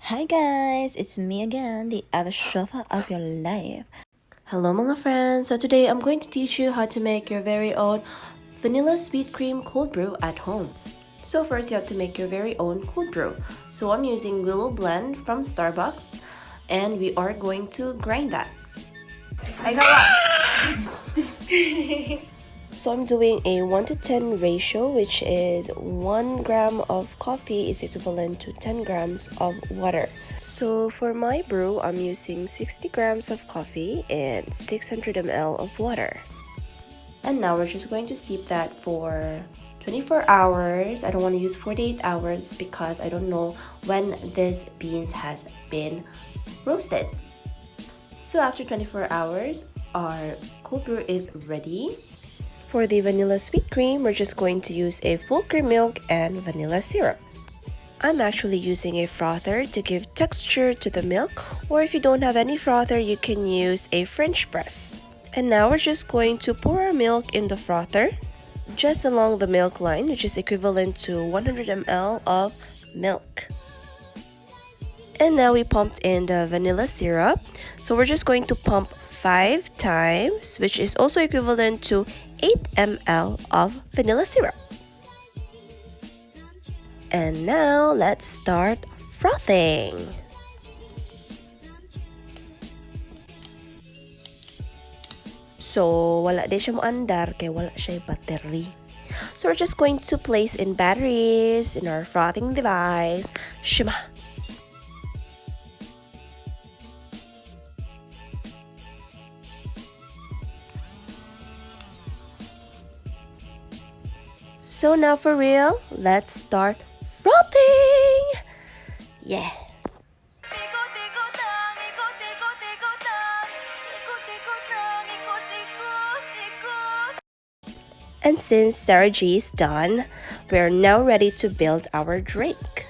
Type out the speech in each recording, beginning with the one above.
Hi guys, it's me again, the avashofa of your life. Hello mga friends, so today I'm going to teach you how to make your very own vanilla sweet cream cold brew at home. So first you have to make your very own cold brew. So I'm using Willow Blend from Starbucks and we are going to grind that. I got one! So I'm doing a 1 to 10 ratio, which is 1 gram of coffee is equivalent to 10 grams of water. So for my brew, I'm using 60 grams of coffee and 600 ml of water. And now we're just going to steep that for 24 hours. I don't want to use 48 hours because I don't know when this beans has been roasted. So after 24 hours, our cold brew is ready. For the vanilla sweet cream, we're just going to use a full cream milk and vanilla syrup. I'm actually using a frother to give texture to the milk, or if you don't have any frother, you can use a French press. And now we're just going to pour our milk in the frother, just along the milk line, which is equivalent to 100 ml of milk. And now we pumped in the vanilla syrup, so we're just going to pump 5 times, which is also equivalent to 8 ml of vanilla syrup. And now let's start frothing. So wala din siya moandar kay wala siya battery. So we're just going to place in batteries in our frothing device. SHIMAAAA. So now for real, let's start frothing! Yeah! And since Sarah G is done, we are now ready to build our drink.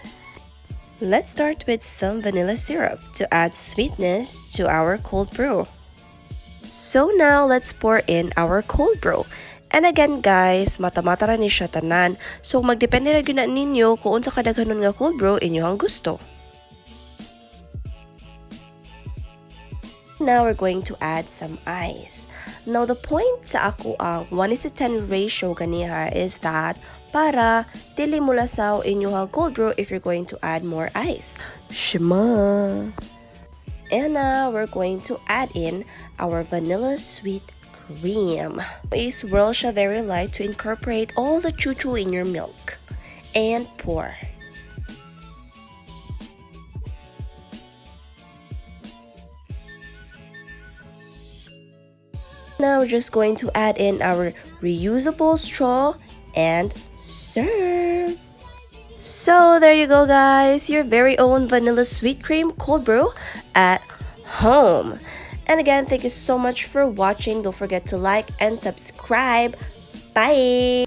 Let's start with some vanilla syrup to add sweetness to our cold brew. So now let's pour in our cold brew. And again guys, mata-mata ra ni siya tanan. So magdepende ra gyud na ninyo kung unsa kadaghanon nga cold brew inyong gusto. Now we're going to add some ice. Now the point sa ako ang 1:10 ratio ganiha is that para dili mo lasaw inyong cold brew if you're going to add more ice. SHIMAAAA! And now we're going to add in our vanilla sweet cream. Swirl siya very light to incorporate all the choo-choo in your milk. And pour. Now we're just going to add in our reusable straw and serve. So there you go guys, your very own vanilla sweet cream cold brew at home. And again, thank you so much for watching. Don't forget to like and subscribe. Bye!